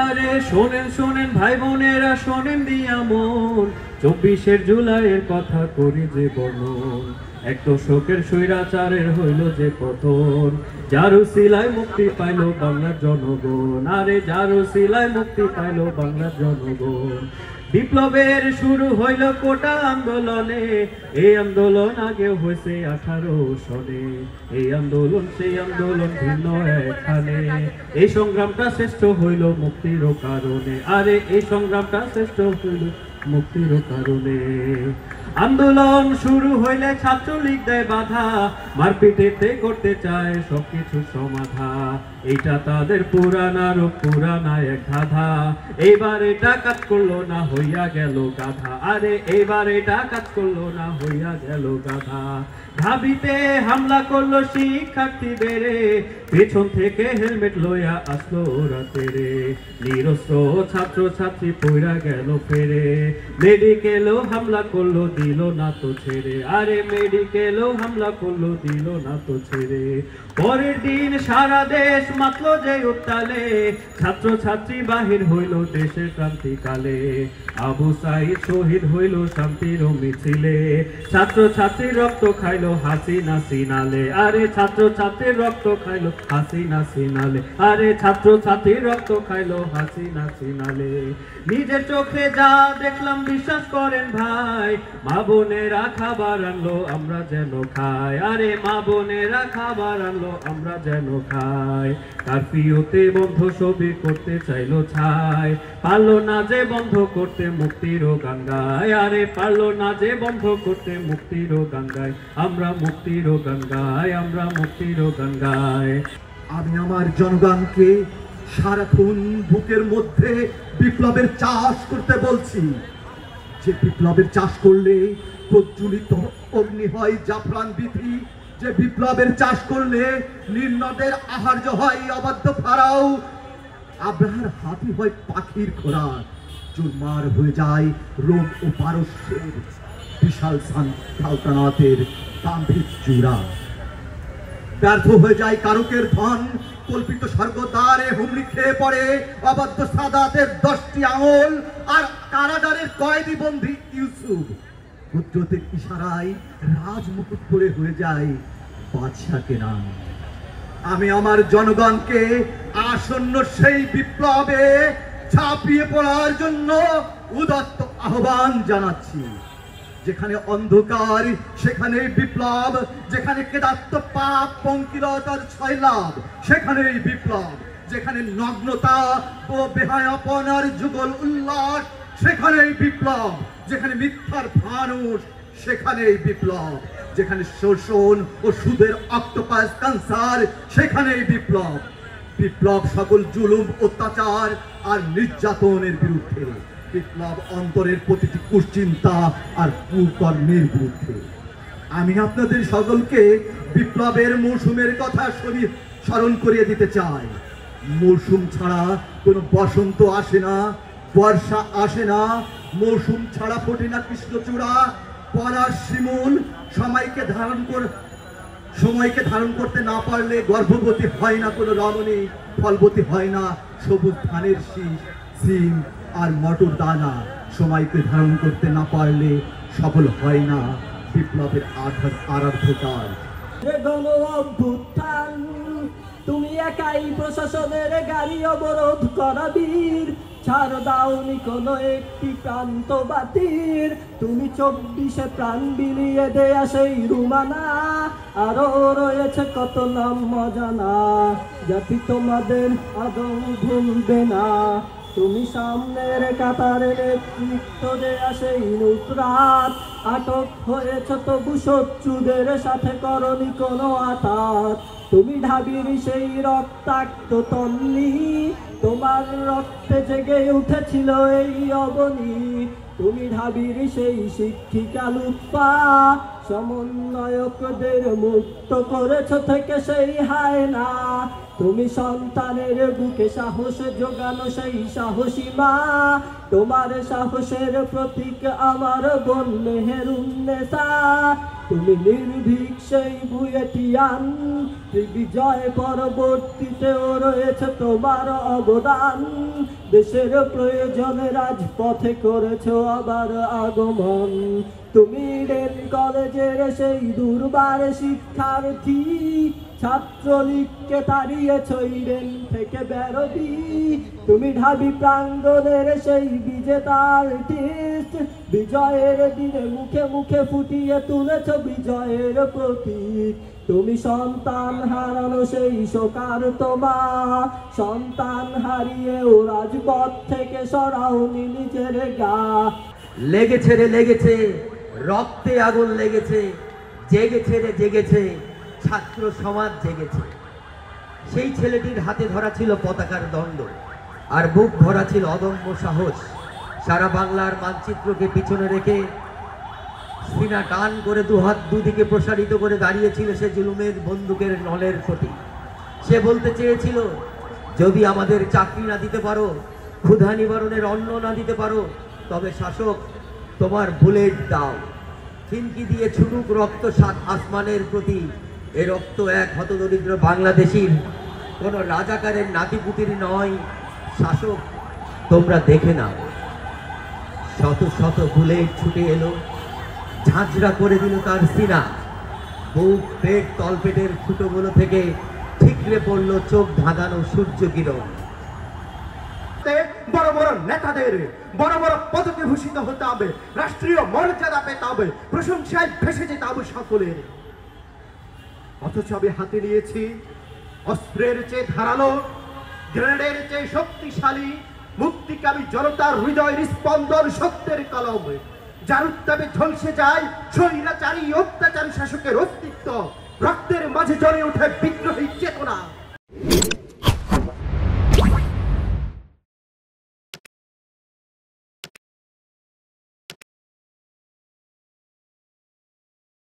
আরে শোনেন শোনেন ভাই বোনেরা শোনেন দিয়া মন, 24শে জুলাইয়ের কথা করি যে বর্ণন। এক দশকের স্বৈরাচারের হইল যে পতন, যার উসিলায় মুক্তি পাইল বাংলার জনগণ। আরে যার উসিলায় মুক্তি পাইল বাংলার জনগণ। বিপ্লবের শুরু হইল কোটা আন্দোলনে, এই আন্দোলন আগে হয়েছে 18 সনে। এই আন্দোলন সেই আন্দোলন ভিন্ন এখানে, এই সংগ্রামটা শ্রেষ্ঠ হইল মুক্তির কারণে। আরে এই সংগ্রামটা শ্রেষ্ঠ হইল মুক্তির কারণে। আন্দোলন শুরু হইলে ছাত্রলীগ দেয় বাধা, মারপিটেতে করতে চায় সবকিছু সমাধা। এইটা তাদের পুরানার পুরানা এক ধাঁধা, এইবার এটা কাজ করলো না হইয়া গেল গাধা। আরে এইবার এটা কাজ করলো না হইয়া গেল গাধা। ঢাবিতে হামলা করলো শিক্ষার্থীদের, পেছন থেকে হেলমেট লইয়া আসলো রাতেরে। নিরস্ত্র ছাত্র ছাত্রী পইরা গেল ফেরে, মেডিকেলও হামলা করলো দিল না তো ছেড়ে। আরে মেডিকেলও হামলা করলো দিল না তো ছেড়ে। পরের দিন সারা দেশ মাতলো যে উত্তালে, ছাত্র ছাত্রী বাহির হইল দেশের ক্রান্তিকালে। আবু সাইদ শহীদ হইল শান্তির মিছিলে, ছাত্র ছাত্রী রক্ত খাইলো হাসিনা সিনালে। আরে ছাত্র ছাত্রীর রক্ত খাইলো হাসিনা সিনালে। আরে ছাত্র ছাত্রীর রক্ত খাইলো হাসিনা সিনালে। নিজের চোখে যা দেখলাম বিশ্বাস করেন ভাই, মা বোনেরা খাবার আনলো আমরা যেন খাই। আরে মা বোনেরা খাবার আনলো আমরা যেন খাই। কারফিউতে বন্ধ ছবি করতে চাইলো ছাই, পারলো না যে বন্ধ করতে মুক্তির গান গায়। আরে পারলো না যে বন্ধ করতে মুক্তির গান গায়। আমরা মুক্তির গান গাই, আমরা মুক্তির গান গাই। আমি আমার জনগণকে সারাক্ষণ বুকের মধ্যে বিপ্লবের চাষ করতে বলছি। যে বিপ্লবের চাষ করলে প্রজ্বলিত অগ্নি হয় জাফরান বিথি, যে বিপ্লবের চাষ করলে নির্নদের আহার্য হয় অবাধ্য ফারাও, আব্রাহার হাতি হয় পাখির খোরাক, চুরমার হয়ে যায় রোম ও পারস্যের বিশাল সালতানাতের দাম্ভিক চূড়া। ব্যর্থ হয়ে যায় কারকের ধন, কল্পিত স্বর্গদ্বারে হুমড়ি খেয়ে পড়ে অবাধ্য সাদাতের 10টি আঙুল, আর কারাগারের কয়েদি বন্দী ইউসুফ কুদরতের ইশারায় রাজমুকুট পরে হয়ে যায় বাদশাকে নাম। আমি আমার জনগণকে আসন্ন সেই বিপ্লবে ঝাঁপিয়ে পড়ার জন্য উদাত্ত আহ্বান জানাচ্ছি। যেখানে অন্ধকার সেখানে বিপ্লব, যেখানে কেদাত্ত পাপ পঙ্কিলতার ছয়লাভ সেখানেই বিপ্লব, যেখানে নগ্নতা ও বেহায়াপনার যুগল উল্লাস সেখানেই বিপ্লব, যেখানে মিথ্যার ফানুষ সেখানেই বিপ্লব, যেখানে শোষণ ও সুদের অক্টোপাস ক্যান্সার সেখানেই বিপ্লব। বিপ্লব সকল জুলুম অত্যাচার আর নির্যাতনের বিরুদ্ধে, বিপ্লব অন্তরের প্রতিটি কুচিন্তা আর কুকর্মের বিরুদ্ধে। আমি আপনাদের সকলকে বিপ্লবের মৌসুমের কথা স্মরণ করিয়ে দিতে চাই। মৌসুম ছাড়া কোনো বসন্ত আসে না, বর্ষা আসে না, মৌসুম ছাড়া ফোটে না কৃষ্ণচূড়া। পলাশ শিমুল সময়কে ধারণ করতে না পারলে গর্ভবতী হয় না কোনো রমণী, ফলবতী হয় না সবুজ ধানের শীষ, সিম আর মটর দানা। সময়কে ধারণ করতে না পারলে সফল হয় না বিপ্লবের আরাধ্যকার। তুমি একাই প্রশাসনের গাড়ি অবরোধ করা বীর, ছাড় দাওনি কোনো একটি প্রান্ত বাতির। তুমি 24শে প্রাণ বিলিয়ে দেয়া সেই রুমানা, আরো রয়েছে কত নাম অজানা, জাতি তোমাদের আদৌ ভুলবে না। তুমি সামনের কাতারে নেতৃত্ব দেয়া সেই নুসরাত, আটক হয়েছ তবু শত্রুদের সাথে করনি কোনো আঘাত। তুমি ঢাবির সেই রক্তাক্ত তন্নি, তোমার রক্তে জেগে উঠেছিল এই অবনী। তুমি ঢাবির সেই শিক্ষিকা লুৎফা, সমন্বয়কদের মুক্ত করেছ থেকে সেই হায়না। তুমি সন্তানের বুকে সাহস জোগানো সেই সাহসী মা, তোমার সাহসের প্রতীক আমার বোন মেহেরুন্নেসা। তুমি নির্ভীক সেই বুয়েটিয়ান, বিজয় পরবর্তীতেও রয়েছে তোমার অবদান। দেশের প্রয়োজনে রাজপথে করেছ আবার আগমন। তুমি ইডেন কলেজের সেই দুর্বার শিক্ষার্থী, ছাত্রলীগকে তাড়িয়েছ ইডেন থেকে বেরোবি। তুমি ঢাবি প্রাঙ্গণের সেই বিজেতা আর্টিস্ট, বিজয়ের দিনে মুখে মুখে ফুটিয়ে তুলেছ বিজয়ের প্রতীক। তুমি সন্তান হারানো সেই শোকার্ত মা, সন্তান হারিয়েও রাজপথ থেকে সরাওনি নিজের গা। লেগেছে রে লেগেছে, রক্তে আগুন লেগেছে, জেগেছে রে জেগেছে, ছাত্র সমাজ জেগেছে। সেই ছেলেটির হাতে ধরা ছিল পতাকার দণ্ড, আর বুক ভরা ছিল অদম্য সাহস। সারা বাংলার মানচিত্রকে পিছনে রেখে সিনা টান করে দুহাত দুদিকে প্রসারিত করে দাঁড়িয়েছিল সে জুলুমের বন্দুকের নলের প্রতি। সে বলতে চেয়েছিল, যদি আমাদের চাকরি না দিতে পারো, ক্ষুধা নিবারণের অন্ন না দিতে পারো, তবে শাসক তোমার বুলেট দাও, খিনকি দিয়ে ছুটুক রক্ত সাত আসমানের প্রতি। এ রক্ত এক হতদরিদ্র বাংলাদেশীর, কোনো রাজাকারের নাতিপুতির নয়। শাসক তোমরা দেখে নাও। শত শত বুলেট ছুটে এলো, ঝাঁঝরা করে দিল তার সিনা। বুক পেট তলপেটের ফুটোগুলো থেকে ঠিকরে পড়ল চোখ ধাঁধানো সূর্য কিরণ। বড় বড় নেতাদের বড় বড় পদকে ভূষিত হতে হবে, রাষ্ট্রীয় মর্যাদা পেতে হবে, প্রশংসায় ভেসে যেতে হবে সকলের। অথচ আমি হাতে নিয়েছি অস্ত্রের চেয়ে ধারালো, গ্রেনেডের চেয়ে শক্তিশালী, মুক্তিকামী জনতার হৃদয়ের স্পন্দন সত্যের কলম, যার উত্তাপে ঝলসে যায় স্বৈরাচারী অত্যাচারী শাসকের অস্তিত্ব। রক্তের মাঝে জ্বলে ওঠে বিদ্রোহী চেতনা।